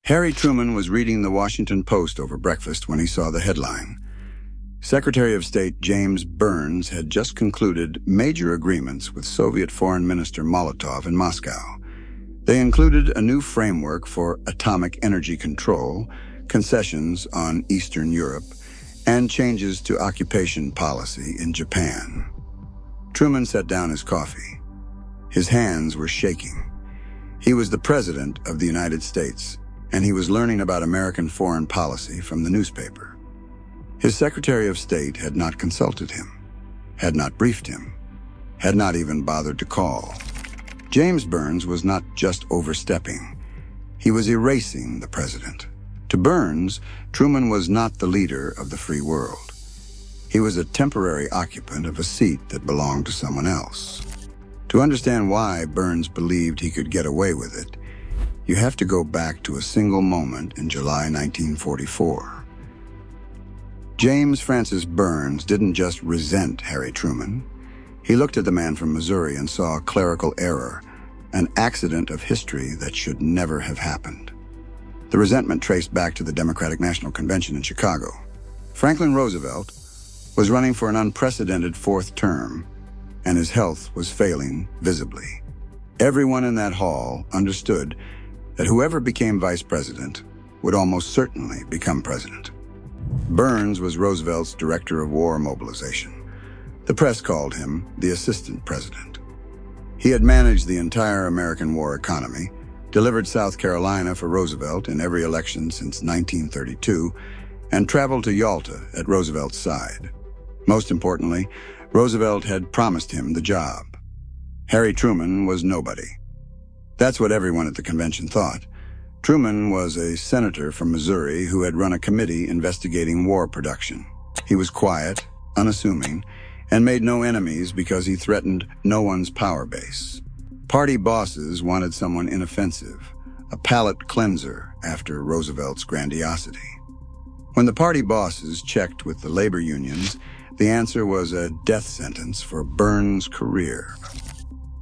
Harry Truman was reading the Washington Post over breakfast when he saw the headline. Secretary of State James Byrnes had just concluded major agreements with Soviet Foreign Minister Molotov in Moscow. They included a new framework for atomic energy control, concessions on Eastern Europe, and changes to occupation policy in Japan. Truman set down his coffee. His hands were shaking. He was the President of the United States, and he was learning about American foreign policy from the newspaper. His Secretary of State had not consulted him, had not briefed him, had not even bothered to call. James Byrnes was not just overstepping. He was erasing the president. To Byrnes, Truman was not the leader of the free world. He was a temporary occupant of a seat that belonged to someone else. To understand why Byrnes believed he could get away with it, you have to go back to a single moment in July 1944. James Francis Byrnes didn't just resent Harry Truman. He looked at the man from Missouri and saw a clerical error, an accident of history that should never have happened. The resentment traced back to the Democratic National Convention in Chicago. Franklin Roosevelt was running for an unprecedented fourth term, and his health was failing visibly. Everyone in that hall understood that whoever became vice president would almost certainly become president. Byrnes was Roosevelt's director of war mobilization. The press called him the assistant president. He had managed the entire American war economy, delivered South Carolina for Roosevelt in every election since 1932, and traveled to Yalta at Roosevelt's side. Most importantly, Roosevelt had promised him the job. Harry Truman was nobody. That's what everyone at the convention thought. Truman was a senator from Missouri who had run a committee investigating war production. He was quiet, unassuming, and made no enemies because he threatened no one's power base. Party bosses wanted someone inoffensive, a palate cleanser after Roosevelt's grandiosity. When the party bosses checked with the labor unions, the answer was a death sentence for Byrnes' career.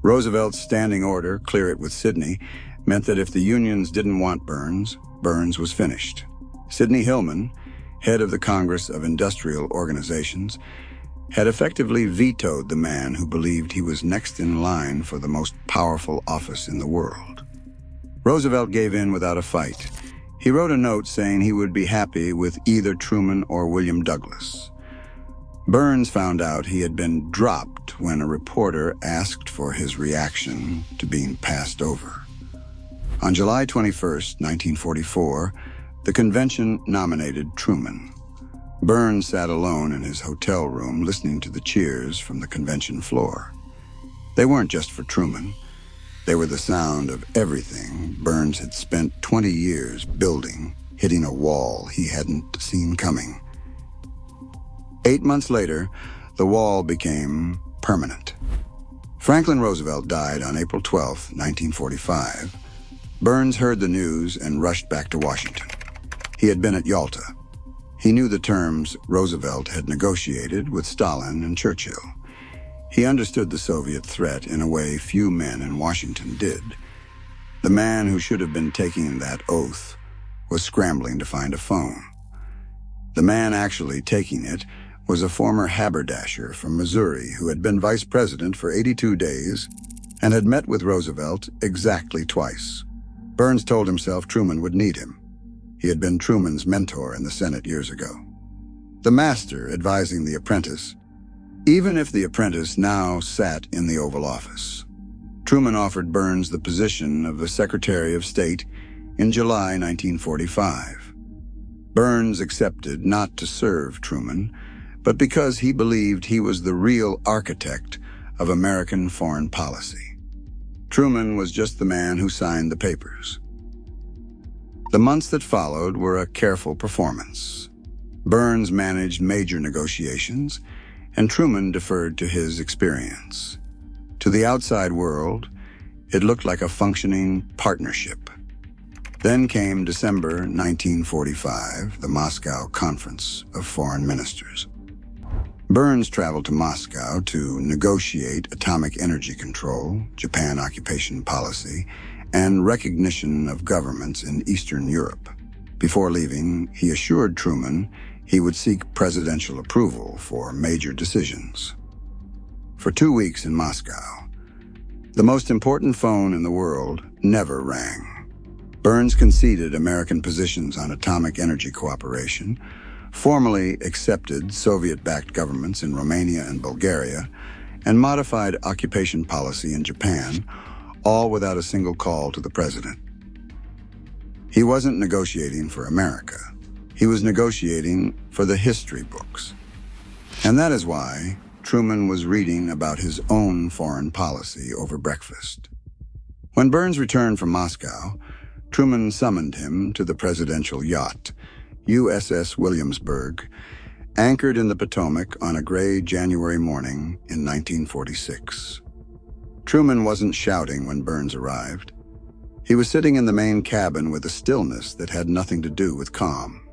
Roosevelt's standing order, clear it with Sidney, meant that if the unions didn't want Byrnes, Byrnes was finished. Sidney Hillman, head of the Congress of Industrial Organizations, had effectively vetoed the man who believed he was next in line for the most powerful office in the world. Roosevelt gave in without a fight. He wrote a note saying he would be happy with either Truman or William Douglas. Byrnes found out he had been dropped when a reporter asked for his reaction to being passed over. On July 21, 1944, the convention nominated Truman. Byrnes sat alone in his hotel room listening to the cheers from the convention floor. They weren't just for Truman. They were the sound of everything Byrnes had spent 20 years building, hitting a wall he hadn't seen coming. 8 months later, the wall became permanent. Franklin Roosevelt died on April 12, 1945. Byrnes heard the news and rushed back to Washington. He had been at Yalta. He knew the terms Roosevelt had negotiated with Stalin and Churchill. He understood the Soviet threat in a way few men in Washington did. The man who should have been taking that oath was scrambling to find a phone. The man actually taking it was a former haberdasher from Missouri who had been vice president for 82 days and had met with Roosevelt exactly twice. Byrnes told himself Truman would need him. He had been Truman's mentor in the Senate years ago. The master advising the apprentice, even if the apprentice now sat in the Oval Office. Truman offered Byrnes the position of the Secretary of State in July 1945. Byrnes accepted not to serve Truman, but because he believed he was the real architect of American foreign policy. Truman was just the man who signed the papers. The months that followed were a careful performance. Byrnes managed major negotiations, and Truman deferred to his experience. To the outside world, it looked like a functioning partnership. Then came December 1945, the Moscow Conference of Foreign Ministers. Byrnes traveled to Moscow to negotiate atomic energy control, Japan occupation policy, and recognition of governments in Eastern Europe. Before leaving, he assured Truman he would seek presidential approval for major decisions. For 2 weeks in Moscow, the most important phone in the world never rang. Byrnes conceded American positions on atomic energy cooperation, formally accepted Soviet-backed governments in Romania and Bulgaria, and modified occupation policy in Japan, all without a single call to the president. He wasn't negotiating for America. He was negotiating for the history books. And that is why Truman was reading about his own foreign policy over breakfast. When Byrnes returned from Moscow, Truman summoned him to the presidential yacht, USS Williamsburg, anchored in the Potomac on a gray January morning in 1946. Truman wasn't shouting when Byrnes arrived. He was sitting in the main cabin with a stillness that had nothing to do with calm.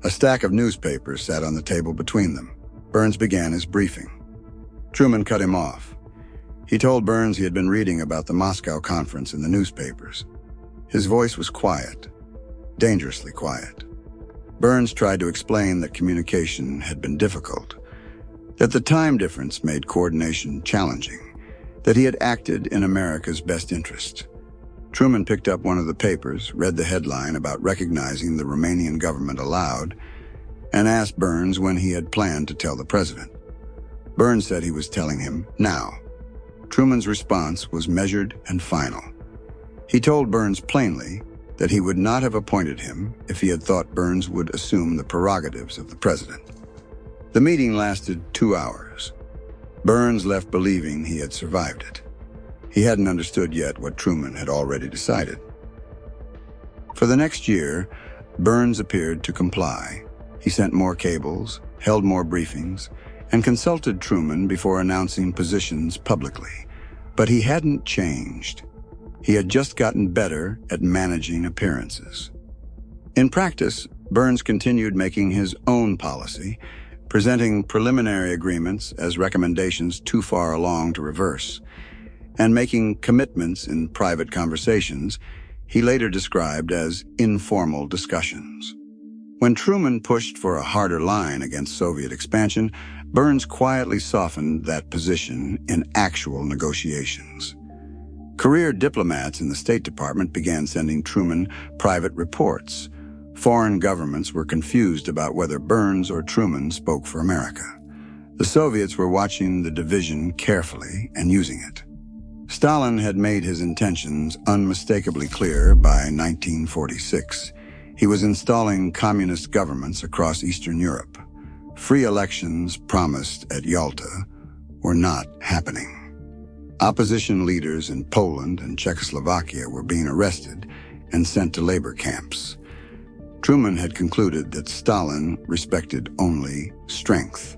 A stack of newspapers sat on the table between them. Byrnes began his briefing. Truman cut him off. He told Byrnes he had been reading about the Moscow conference in the newspapers. His voice was quiet, dangerously quiet. Byrnes tried to explain that communication had been difficult, that the time difference made coordination challenging, that he had acted in America's best interest. Truman picked up one of the papers, read the headline about recognizing the Romanian government aloud, and asked Byrnes when he had planned to tell the president. Byrnes said he was telling him now. Truman's response was measured and final. He told Byrnes plainly that he would not have appointed him if he had thought Byrnes would assume the prerogatives of the president. The meeting lasted 2 hours. Byrnes left believing he had survived it. He hadn't understood yet what Truman had already decided. For the next year, Byrnes appeared to comply. He sent more cables, held more briefings, and consulted Truman before announcing positions publicly. But he hadn't changed. He had just gotten better at managing appearances. In practice, Byrnes continued making his own policy, presenting preliminary agreements as recommendations too far along to reverse, and making commitments in private conversations he later described as informal discussions. When Truman pushed for a harder line against Soviet expansion, Byrnes quietly softened that position in actual negotiations. Career diplomats in the State Department began sending Truman private reports. Foreign governments were confused about whether Byrnes or Truman spoke for America. The Soviets were watching the division carefully and using it. Stalin had made his intentions unmistakably clear by 1946. He was installing communist governments across Eastern Europe. Free elections promised at Yalta were not happening. Opposition leaders in Poland and Czechoslovakia were being arrested and sent to labor camps. Truman had concluded that Stalin respected only strength.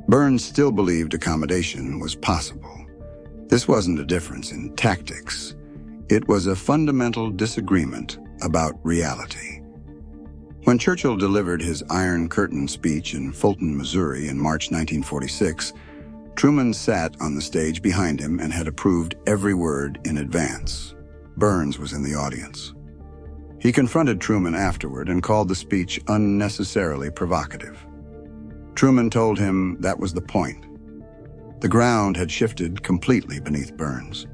Byrnes still believed accommodation was possible. This wasn't a difference in tactics. It was a fundamental disagreement about reality. When Churchill delivered his Iron Curtain speech in Fulton, Missouri in March 1946, Truman sat on the stage behind him and had approved every word in advance. Byrnes was in the audience. He confronted Truman afterward and called the speech unnecessarily provocative. Truman told him that was the point. The ground had shifted completely beneath Byrnes,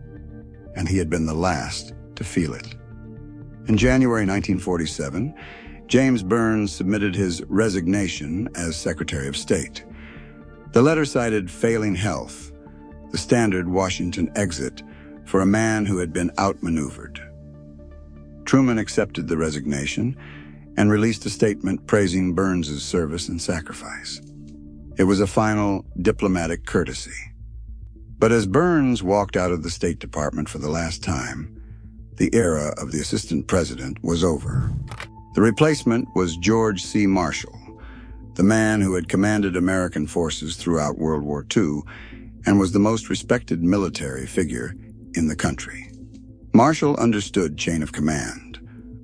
and he had been the last to feel it. In January 1947, James Byrnes submitted his resignation as Secretary of State. The letter cited failing health, the standard Washington exit for a man who had been outmaneuvered. Truman accepted the resignation and released a statement praising Byrnes's service and sacrifice. It was a final diplomatic courtesy. But as Byrnes walked out of the State Department for the last time, the era of the assistant president was over. The replacement was George C. Marshall, the man who had commanded American forces throughout World War II and was the most respected military figure in the country. Marshall understood chain of command.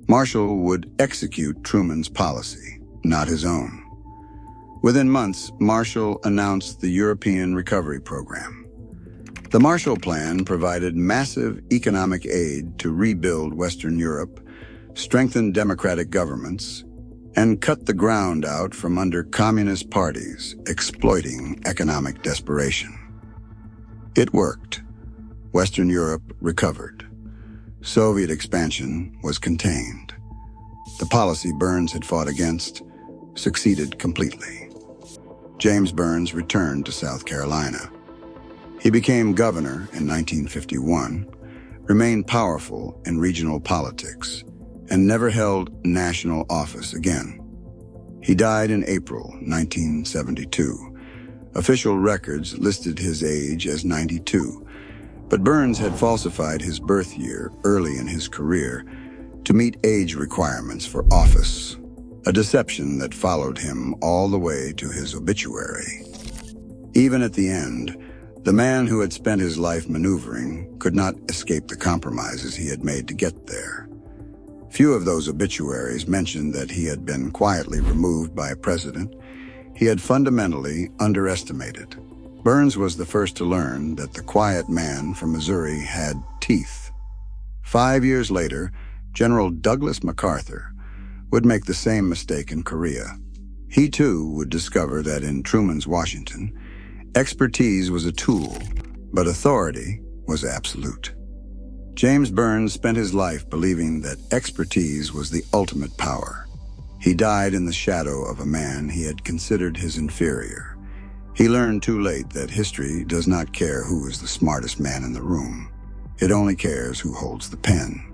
Marshall would execute Truman's policy, not his own. Within months, Marshall announced the European Recovery Program. The Marshall Plan provided massive economic aid to rebuild Western Europe, strengthen democratic governments, and cut the ground out from under communist parties exploiting economic desperation. It worked. Western Europe recovered. Soviet expansion was contained. The policy Byrnes had fought against succeeded completely. James Byrnes returned to South Carolina. He became governor in 1951, remained powerful in regional politics, and never held national office again. He died in April 1972. Official records listed his age as 92, but Byrnes had falsified his birth year early in his career to meet age requirements for office, a deception that followed him all the way to his obituary. Even at the end, the man who had spent his life maneuvering could not escape the compromises he had made to get there. Few of those obituaries mentioned that he had been quietly removed by a president he had fundamentally underestimated. Byrnes was the first to learn that the quiet man from Missouri had teeth. 5 years later, General Douglas MacArthur would make the same mistake in Korea. He too would discover that in Truman's Washington, expertise was a tool, but authority was absolute. James Byrnes spent his life believing that expertise was the ultimate power. He died in the shadow of a man he had considered his inferior. He learned too late that history does not care who is the smartest man in the room. It only cares who holds the pen.